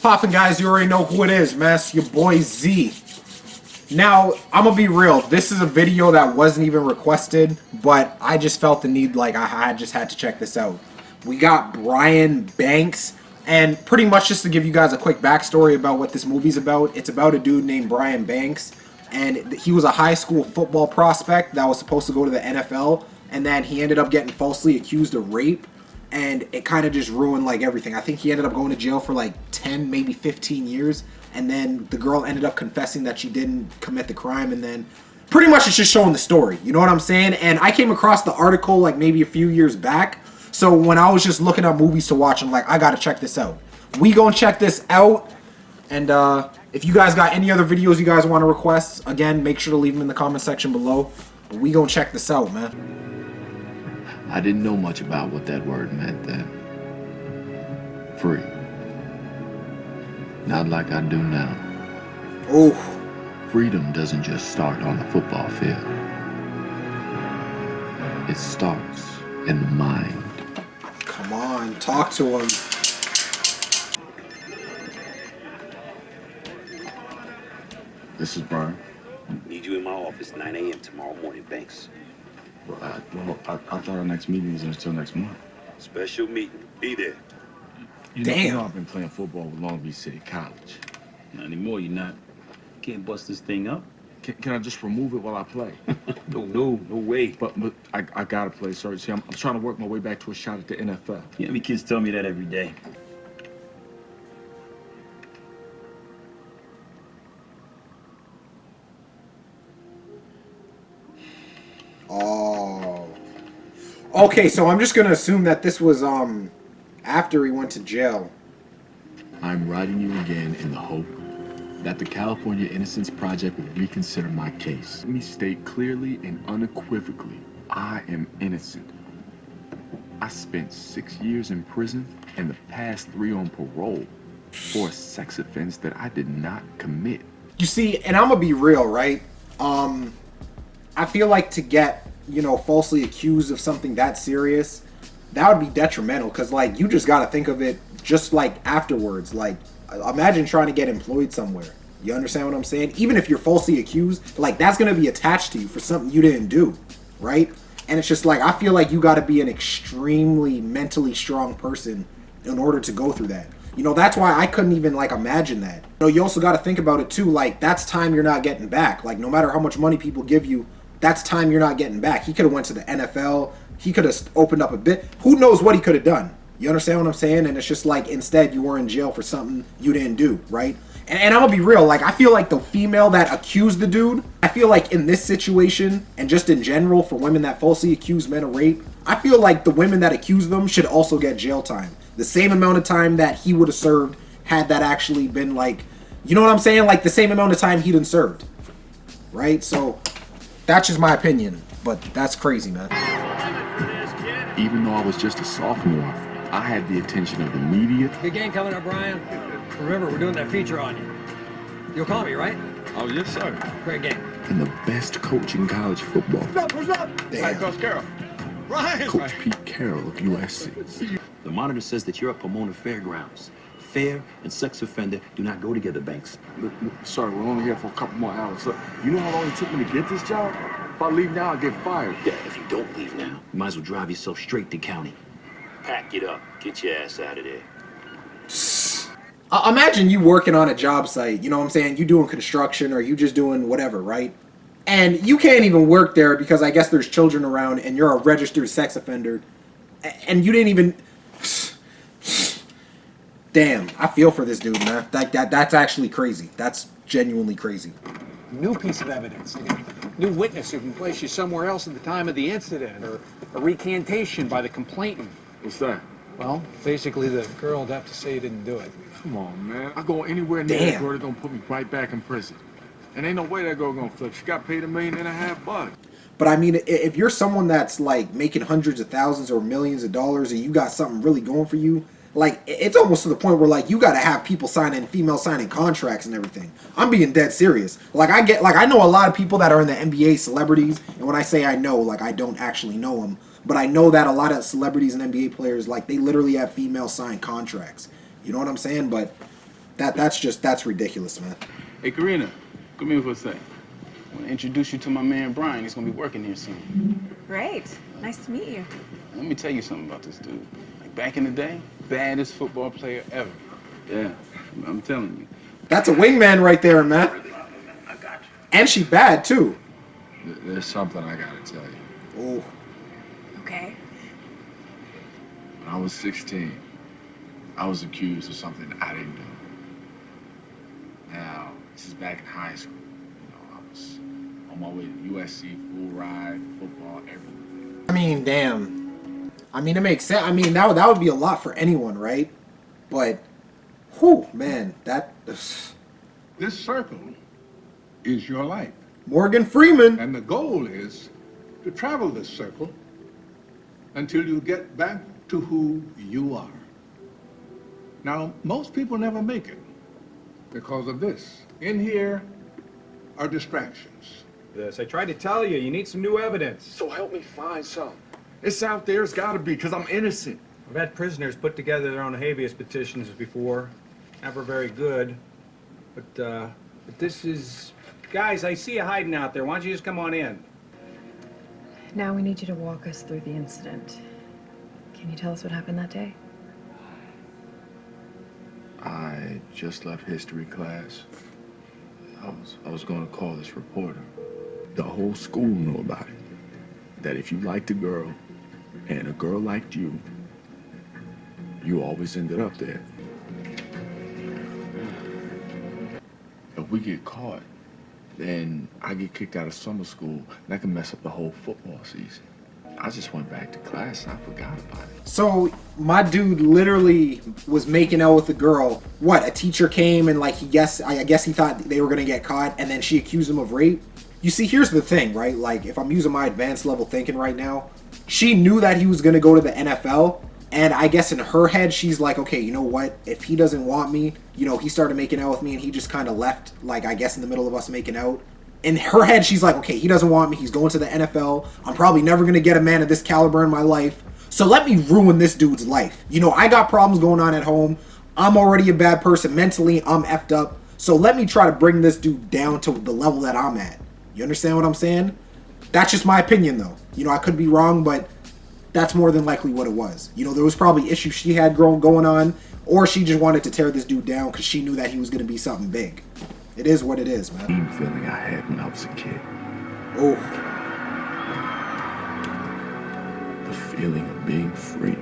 Poppin' guys, you already know who it is, man. It's your boy Z. Now, I'm gonna be real. This is a video that wasn't even requested, but I just felt the need, like I just had to check this out. We got Brian Banks, and pretty much just to give you guys a quick backstory about what this movie's about. It's about a dude named Brian Banks, and he was a high school football prospect that was supposed to go to the NFL, and then he ended up getting falsely accused of rape. And it kind of just ruined like everything. I think he ended up going to jail for like 10, maybe 15 years. And then the girl ended up confessing that she didn't commit the crime. And then pretty much it's just showing the story. You know what I'm saying? And I came across the article like maybe a few years back. So when I was just looking up movies to watch, I'm like, I got to check this out. We gonna check this out. And if you guys got any other videos you guys want to request, again, make sure to leave them in the comment section below. We gonna check this out, man. I didn't know much about what that word meant then. Free. Not like I do now. Oh. Freedom doesn't just start on the football field. It starts in the mind. Come on, talk to him. This is Brian. Need you in my office 9 a.m. tomorrow morning, Banks. Well, I thought our next meeting was until next month. Special meeting. Be there. You know I've been playing football with Long Beach City College. Not anymore, you're not. Can't bust this thing up. Can I just remove it while I play? No way. But I gotta play, sir. See, I'm trying to work my way back to a shot at the NFL. Yeah, me kids tell me that every day. Oh. Okay, so I'm just gonna assume that this was after he went to jail. I'm writing you again in the hope that the California Innocence Project will reconsider my case. Let me state clearly and unequivocally, I am innocent. I spent 6 years in prison and the past 3 on parole for a sex offense that I did not commit. You see, and I'm gonna be real, right? I feel like to get, you know, falsely accused of something that serious, that would be detrimental, because like you just got to think of it just like afterwards. Like imagine trying to get employed somewhere. You understand what I'm saying? Even if you're falsely accused, like that's going to be attached to you for something you didn't do, right? And it's just like I feel like you got to be an extremely mentally strong person in order to go through that. You know, that's why I couldn't even like imagine that. You know, you also got to think about it too, like that's time you're not getting back. Like no matter how much money people give you, that's time you're not getting back. He could have went to the NFL. He could have opened up a bit. Who knows what he could have done? You understand what I'm saying? And it's just like instead you were in jail for something you didn't do, right? And I'm gonna be real. Like I feel like the female that accused the dude, I feel like in this situation and just in general for women that falsely accuse men of rape, I feel like the women that accuse them should also get jail time. The same amount of time that he would have served had that actually been like, you know what I'm saying? Like the same amount of time he'd have served, right? So that's just my opinion, but that's crazy, man. Even though I was just a sophomore, I had the attention of the media. Good game coming up, Brian. Remember, we're doing that feature on you. You'll call me, right? Oh, yes, sir. Great game. And the best coach in college football. What's up? Damn. Coach Carroll. Brian! Coach Pete Carroll of USC. The monitor says that you're at Pomona Fairgrounds. Fair and sex offender do not go together, Banks. Look, sorry, we're only here for a couple more hours. Look, you know how long it took me to get this job? If I leave now, I'll get fired. Yeah, if you don't leave now, you might as well drive yourself straight to county. Pack it up. Get your ass out of there. Imagine you working on a job site, you know what I'm saying? You doing construction or you just doing whatever, right? And you can't even work there because I guess there's children around and you're a registered sex offender and you didn't even... Damn, I feel for this dude, man. That's actually crazy. That's genuinely crazy. New piece of evidence, new witness who can place you somewhere else at the time of the incident, or a recantation by the complainant. What's that? Well, basically the girl would have to say he didn't do it. Come on, man. I go anywhere near that girl, they're gonna put me right back in prison. And ain't no way that girl gonna flip. She got paid $1.5 million. But I mean, if you're someone that's like making hundreds of thousands or millions of dollars and you got something really going for you, like it's almost to the point where like you got to have people female signing contracts and everything. I'm being dead serious. Like I know a lot of people that are in the NBA, celebrities, and when I say I know, like I don't actually know them, but I know that a lot of celebrities and NBA players, like they literally have female signed contracts. You know what I'm saying? But That's ridiculous, man. Hey, Karina, come here for a sec. I want to introduce you to my man, Brian. He's going to be working here soon. Great. Nice to meet you. Let me tell you something about this dude. Like, back in the day, baddest football player ever. Yeah, I'm telling you. That's a wingman right there, man. And she bad, too. There's something I gotta tell you. Oh. Okay. When I was 16, I was accused of something I didn't do. Now, this is back in high school. You know, I was on my way to USC, full ride, football, everything. I mean, damn. I mean, it makes sense. I mean, that would be a lot for anyone, right? But, whew, man, that... This circle is your life. Morgan Freeman. And the goal is to travel this circle until you get back to who you are. Now, most people never make it because of this. In here are distractions. This. I tried to tell you, you need some new evidence. So help me find some. It's out there, it's gotta be, because I'm innocent. I've had prisoners put together their own habeas petitions before. Never very good. But this is... Guys, I see you hiding out there. Why don't you just come on in? Now we need you to walk us through the incident. Can you tell us what happened that day? I just left history class. I was going to call this reporter. The whole school knew about it. That if you liked a girl and a girl liked you, you always ended up there. If we get caught, then I get kicked out of summer school, and that can mess up the whole football season. I just went back to class and I forgot about it. So my dude literally was making out with a girl. What? A teacher came and I guess he thought they were gonna get caught, and then she accused him of rape. You see, here's the thing, right? Like, if I'm using my advanced level thinking right now, she knew that he was gonna go to the NFL, and I guess in her head she's like, okay, you know what? If he doesn't want me, you know, he started making out with me and he just kind of left, like, I guess in the middle of us making out. In her head, she's like, okay, he doesn't want me. He's going to the NFL. I'm probably never going to get a man of this caliber in my life. So let me ruin this dude's life. You know, I got problems going on at home. I'm already a bad person. Mentally, I'm effed up. So let me try to bring this dude down to the level that I'm at. You understand what I'm saying? That's just my opinion, though. You know, I could be wrong, but that's more than likely what it was. You know, there was probably issues she had going on, or she just wanted to tear this dude down because she knew that he was going to be something big. It is what it is, man. Same feeling I had when I was a kid. Oh. The feeling of being free.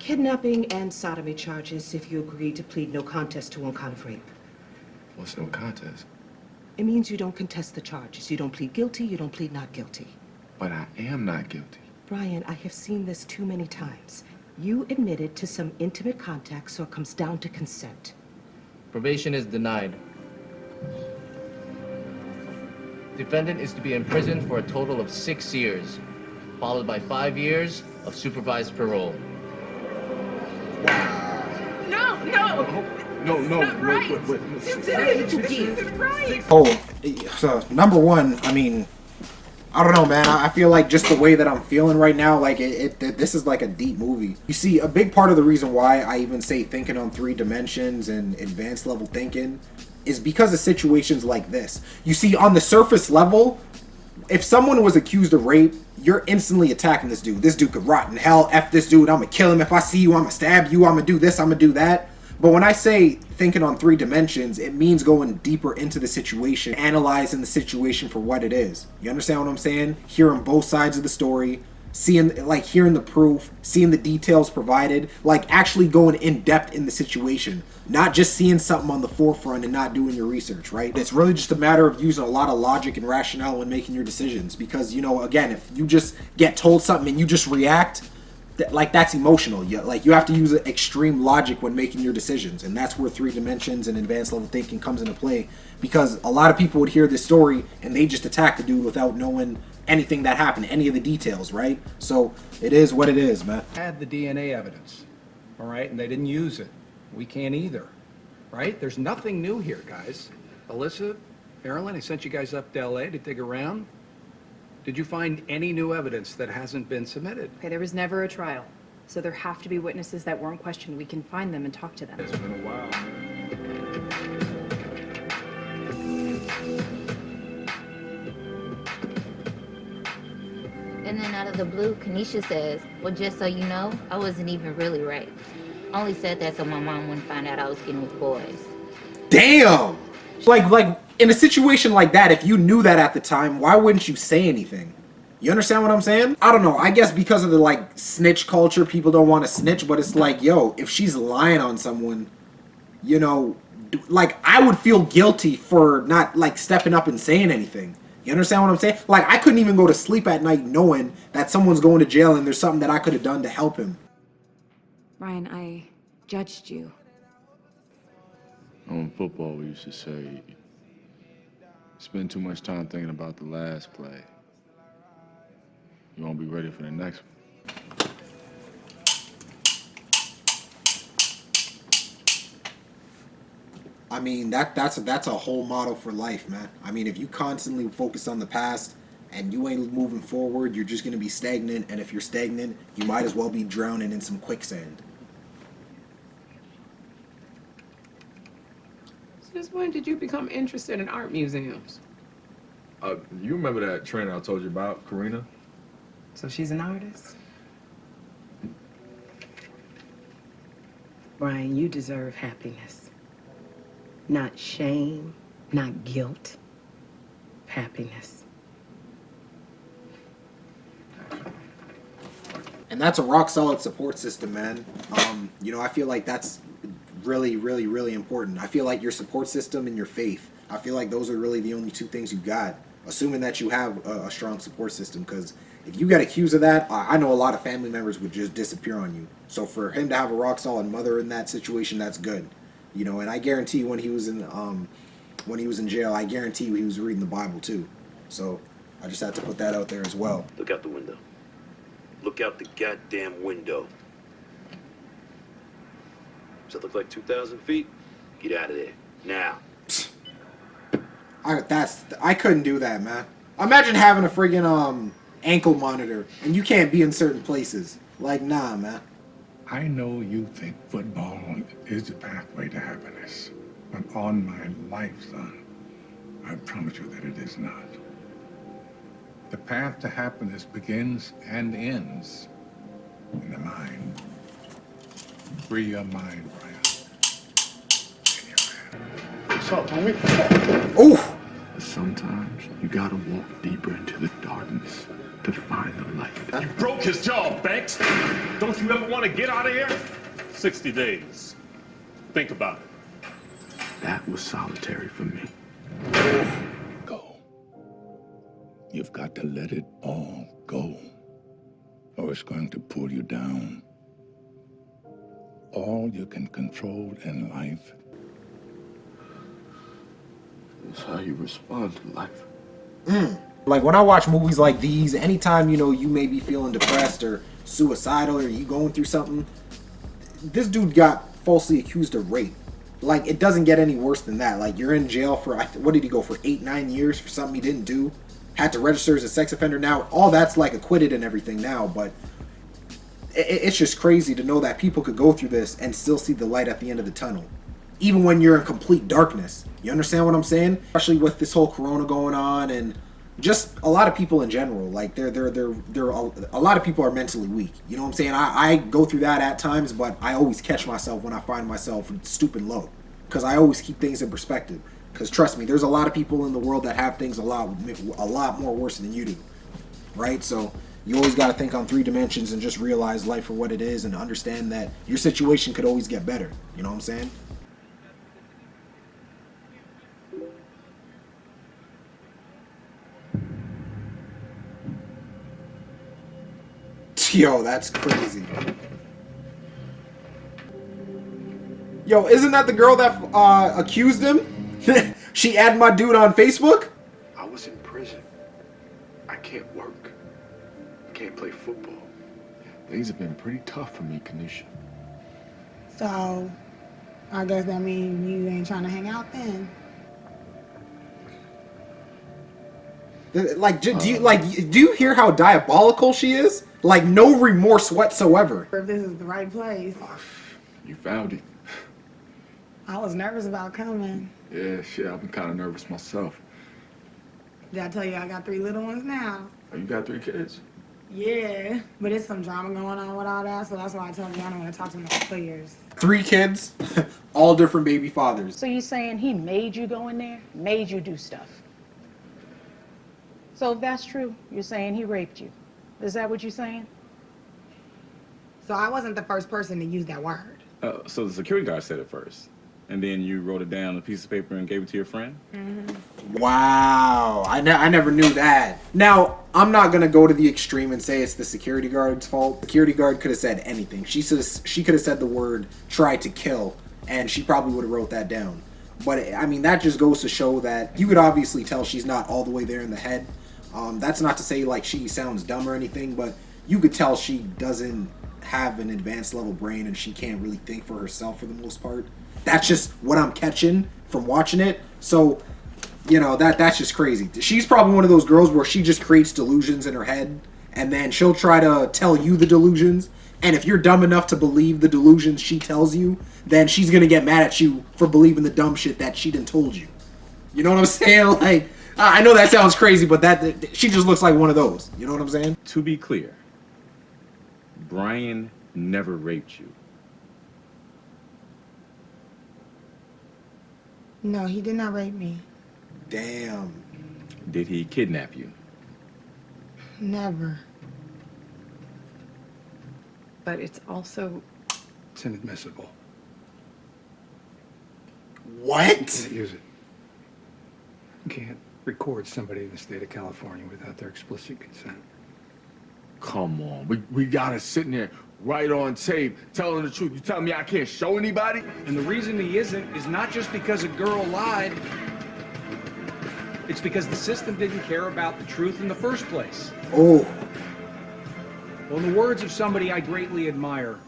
Kidnapping and sodomy charges if you agree to plead no contest to one count of rape. What's no contest? It means you don't contest the charges. You don't plead guilty, you don't plead not guilty. But I am not guilty. Brian, I have seen this too many times. You admitted to some intimate contact, so it comes down to consent. Probation is denied. Defendant is to be imprisoned for a total of 6 years, followed by 5 years of supervised parole. No! So number one, I mean, I don't know, man. I feel like just the way that I'm feeling right now, like this is like a deep movie. You see, a big part of the reason why I even say thinking on 3 dimensions and advanced level thinking is because of situations like this. You see, on the surface level, if someone was accused of rape, you're instantly attacking this dude. This dude could rot in hell. F this dude. I'm gonna kill him. If I see you, I'm gonna stab you. I'm gonna do this. I'm gonna do that. But when I say thinking on 3 dimensions, it means going deeper into the situation, analyzing the situation for what it is. You understand what I'm saying? Hearing both sides of the story, hearing the proof, seeing the details provided, like actually going in depth in the situation, not just seeing something on the forefront and not doing your research, right? It's really just a matter of using a lot of logic and rationale when making your decisions, because, you know, again, if you just get told something and you just react, that's emotional. You have to use extreme logic when making your decisions, and that's where 3 dimensions and advanced level thinking comes into play, because a lot of people would hear this story and they just attack the dude without knowing anything that happened, any of the details, right? So it is what it is, man. Had the DNA evidence, all right, and they didn't use it. We can't either, right? There's nothing new here, guys. Alyssa, Marilyn, I sent you guys up to LA to dig around. Did you find any new evidence that hasn't been submitted? Okay, there was never a trial. So there have to be witnesses that weren't questioned. We can find them and talk to them. It's been a while. And then out of the blue, Kanisha says, well, just so you know, I wasn't even really right. I only said that so my mom wouldn't find out I was getting with boys. Damn! Like, in a situation like that, if you knew that at the time, why wouldn't you say anything? You understand what I'm saying? I don't know. I guess because of the, like, snitch culture, people don't want to snitch, but it's like, yo, if she's lying on someone, you know, like, I would feel guilty for not, like, stepping up and saying anything. You understand what I'm saying? Like, I couldn't even go to sleep at night knowing that someone's going to jail and there's something that I could have done to help him. Ryan, I judged you. On football, we used to say, spend too much time thinking about the last play. You won't be ready for the next one. I mean, that's a whole model for life, man. I mean, if you constantly focus on the past and you ain't moving forward, you're just going to be stagnant. And if you're stagnant, you might as well be drowning in some quicksand. Since when did you become interested in art museums? You remember that trainer I told you about, Karina? So she's an artist? Brian, you deserve happiness. Not shame, not guilt. Happiness. And that's a rock solid support system, man. You know, I feel like that's really, really, really important. I feel like your support system and your faith, I feel like those are really the only two things you got, assuming that you have a strong support system. Because if you got accused of that, I know a lot of family members would just disappear on you. So for him to have a rock solid mother in that situation, that's good. You know, and I guarantee you when he was in jail, I guarantee you he was reading the Bible too. So I just had to put that out there as well. Look out the window. Look out the goddamn window. Does that look like 2,000 feet? Get out of there. Now. I couldn't do that, man. Imagine having a friggin' ankle monitor and you can't be in certain places. Like, nah, man. I know you think football is the pathway to happiness, but on my life, son, I promise you that it is not. The path to happiness begins and ends in the mind. Free your mind, Brian. What's up, homie? Oh! Sometimes you gotta walk deeper into the darkness to find the light. You broke his jaw, Banks. Don't you ever want to get out of here? 60 days. Think about it. That was solitary for me. Go. You've got to let it all go, or it's going to pull you down. All you can control in life is how you respond to life. Like when I watch movies like these, anytime, you know, you may be feeling depressed or suicidal or you going through something, this dude got falsely accused of rape. Like, it doesn't get any worse than that. Like, you're in jail for, what did he go for, 8-9 years for something he didn't do? Had to register as a sex offender now. All that's, like, acquitted and everything now, but it's just crazy to know that people could go through this and still see the light at the end of the tunnel. Even when you're in complete darkness. You understand what I'm saying? Especially with this whole corona going on and just a lot of people in general. Like, a lot of people are mentally weak. You know what I'm saying? I go through that at times, but I always catch myself when I find myself stupid low. Because I always keep things in perspective. Because trust me, there's a lot of people in the world that have things a lot more worse than you do. Right? So you always got to think on 3 dimensions and just realize life for what it is and understand that your situation could always get better. You know what I'm saying? Yo, that's crazy. Yo, isn't that the girl that accused him? She added my dude on Facebook? I was in prison. I can't work. I can't play football. Things have been pretty tough for me, Kanisha. So, I guess that means you ain't trying to hang out then. Like, do you hear how diabolical she is? Like, no remorse whatsoever. If this is the right place. You found it. I was nervous about coming. Yeah, shit, I'm kind of nervous myself. Did I tell you I got 3 little ones now? Oh, you got 3 kids? Yeah, but there's some drama going on with all that, so that's why I told you I don't want to talk to no players. 3 kids, all different baby fathers. So you saying he made you go in there? Made you do stuff? So if that's true, you're saying he raped you. Is that what you're saying? So I wasn't the first person to use that word. So the security guard said it first. And then you wrote it down on a piece of paper and gave it to your friend? Mm-hmm. Wow, I never knew that. Now, I'm not going to go to the extreme and say it's the security guard's fault. The security guard could have said anything. She could have said the word "try to kill," and she probably would have wrote that down. But, I mean, that just goes to show that you could obviously tell she's not all the way there in the head. That's not to say, like, she sounds dumb or anything, but you could tell she doesn't have an advanced level brain and she can't really think for herself for the most part. That's just what I'm catching from watching it. So, you know, that's just crazy. She's probably one of those girls where she just creates delusions in her head, and then she'll try to tell you the delusions. And if you're dumb enough to believe the delusions she tells you, then she's going to get mad at you for believing the dumb shit that she done told you. You know what I'm saying? Like, I know that sounds crazy, but she just looks like one of those. You know what I'm saying? To be clear, Brian never raped you. No, he did not rape me. Damn. Did he kidnap you? Never. But it's also... It's inadmissible. What? You can't use it. You can't record somebody in the state of California without their explicit consent. Come on, we got us sitting there right on tape, telling the truth. You telling me I can't show anybody? And the reason he isn't is not just because a girl lied. It's because the system didn't care about the truth in the first place. Oh. Well, in the words of somebody I greatly admire,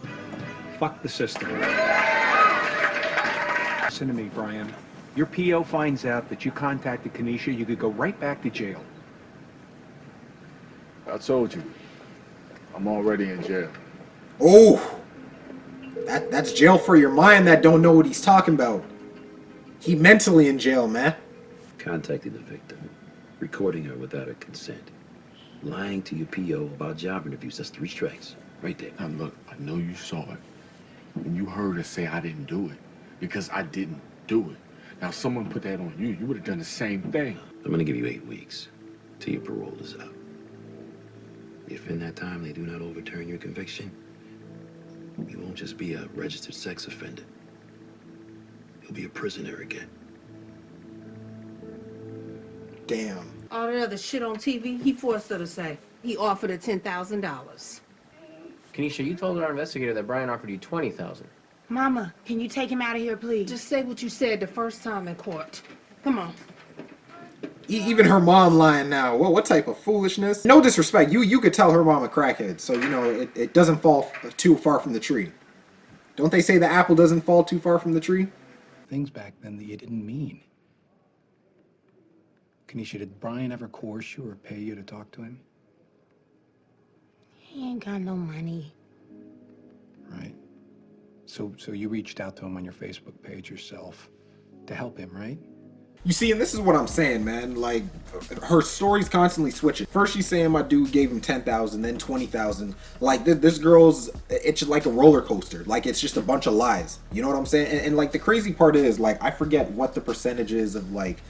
fuck the system. Listen to me, Brian. Your PO finds out that you contacted Kenesha, you could go right back to jail. I told you, I'm already in jail. Oh. That's jail for your mind that don't know what he's talking about. He mentally in jail, man. Contacting the victim, recording her without her consent, lying to your PO about job interviews. That's 3 strikes, right there. Now look, I know you saw it, and you heard her say I didn't do it, because I didn't do it. Now, if someone put that on you, you would have done the same thing. I'm gonna give you 8 weeks till your parole is up. If in that time they do not overturn your conviction, you won't just be a registered sex offender. You'll be a prisoner again. Damn. All that other shit on TV, he forced her to say. He offered her $10,000. Kenesha, you told our investigator that Brian offered you $20,000. Mama, can you take him out of here, please? Just say what you said the first time in court. Come on. Even her mom lying now. What type of foolishness? No disrespect. You could tell her mom a crackhead, so you know it doesn't fall too far from the tree. Don't they say the apple doesn't fall too far from the tree? Things back then that you didn't mean. Kenesha, did Brian ever coerce you or pay you to talk to him? He ain't got no money. Right. So you reached out to him on your Facebook page yourself to help him, right? You see, and this is what I'm saying, man. Like, her story's constantly switching. First she's saying my dude gave him 10,000, then 20,000. Like, this girl's, it's like a roller coaster. Like, it's just a bunch of lies. You know what I'm saying? And like, the crazy part is, like, I forget what the percentage is of, like,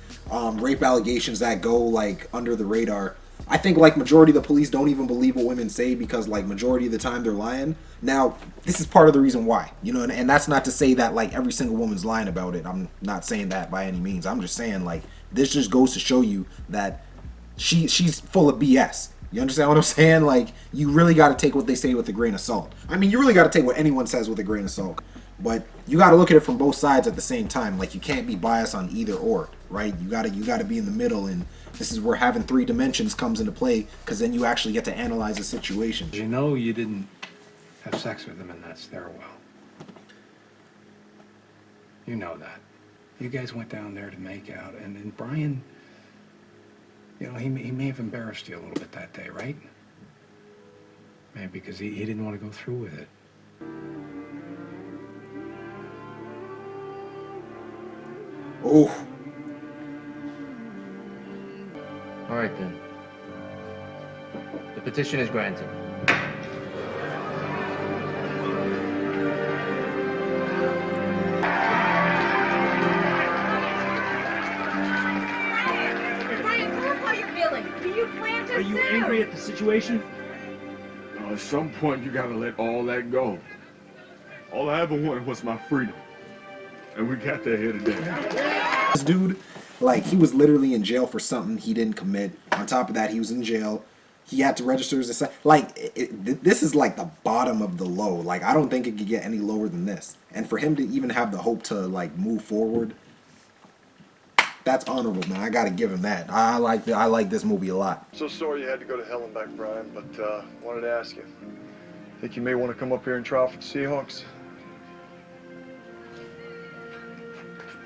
rape allegations that go, like, under the radar. I think, like, majority of the police don't even believe what women say because, like, majority of the time they're lying. Now, this is part of the reason why, you know, and that's not to say that, like, every single woman's lying about it. I'm not saying that by any means. I'm just saying, like, this just goes to show you that she's full of BS. You understand what I'm saying? Like, you really got to take what they say with a grain of salt. I mean, you really got to take what anyone says with a grain of salt. But you got to look at it from both sides at the same time. Like, you can't be biased on either or, right? You got to be in the middle, and this is where having 3 dimensions comes into play, because then you actually get to analyze the situation. You know you didn't have sex with him in that stairwell. You know that. You guys went down there to make out, and then Brian You know, he may have embarrassed you a little bit that day, right? Man, because he didn't want to go through with it. Oh. All right, then. The petition is granted. Brian, tell us how you're feeling. Do you plan to Are you sue? angry at the situation? At some point, you gotta let all that go. All I ever wanted was my freedom. And we got that here today. This dude, like, he was literally in jail for something he didn't commit. On top of that, he was in jail. He had to register as a... Like, this is like the bottom of the low. Like, I don't think it could get any lower than this. And for him to even have the hope to, like, move forward, that's honorable, man. I gotta give him that. I like this movie a lot. So sorry you had to go to hell and back, Brian, but wanted to ask you. Think you may want to come up here and try for the Seahawks?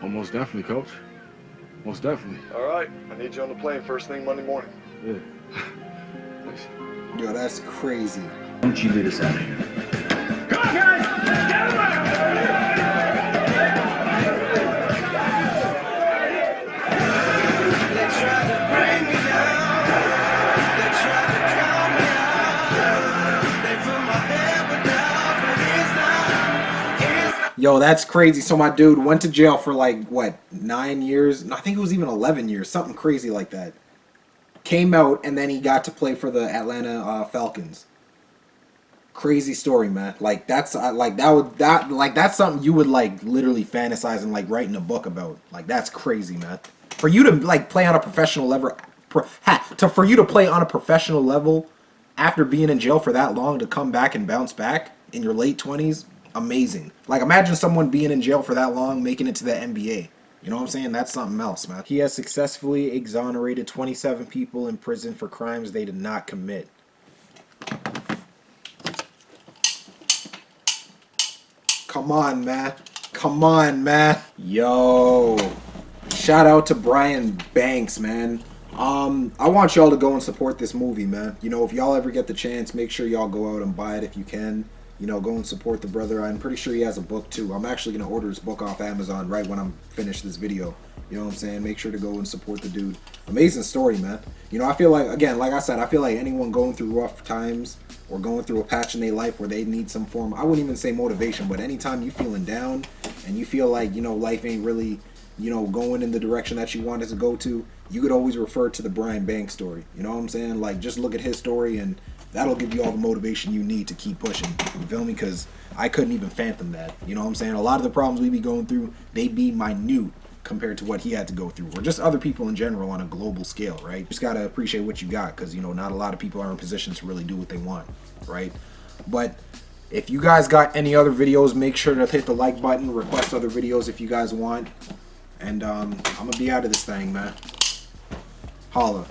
Oh, most definitely, Coach. Most definitely. All right, I need you on the plane first thing Monday morning. Yeah. Yo, that's crazy. Why don't you lead us out of here? Come on, guys! Get Yo, that's crazy. So my dude went to jail for like, what, 9 years? I think it was even 11 years. Something crazy like that. Came out, and then he got to play for the Atlanta Falcons. Crazy story, man. Like, that's that's something you would like literally fantasize and like write in a book about. Like, that's crazy, man. For you to like play on a professional level, for you to play on a professional level after being in jail for that long to come back and bounce back in your late 20s, amazing. Like, imagine someone being in jail for that long, making it to the NBA. You know what I'm saying? That's something else, man. He has successfully exonerated 27 people in prison for crimes they did not commit. Come on, man. Come on, man. Yo. Shout out to Brian Banks, man. I want y'all to go and support this movie, man. You know, if y'all ever get the chance, make sure y'all go out and buy it if you can. You know, go and support the brother. I'm pretty sure he has a book too. I'm actually going to order his book off Amazon right when I'm finished this video. You know what I'm saying? Make sure to go and support the dude. Amazing story, man. You know, I feel like, again, like I said, I feel like anyone going through rough times or going through a patch in their life where they need some form, I wouldn't even say motivation, but anytime you feeling down and you feel like, you know, life ain't really, you know, going in the direction that you wanted to go to, you could always refer to the Brian Banks story. You know what I'm saying? Like, just look at his story and that'll give you all the motivation you need to keep pushing. You feel me? Because I couldn't even fathom that. You know what I'm saying? A lot of the problems we be going through, they be minute compared to what he had to go through. Or just other people in general on a global scale, right? Just got to appreciate what you got because, you know, not a lot of people are in positions to really do what they want, right? But if you guys got any other videos, make sure to hit the like button, request other videos if you guys want. And I'm going to be out of this thing, man. Holla.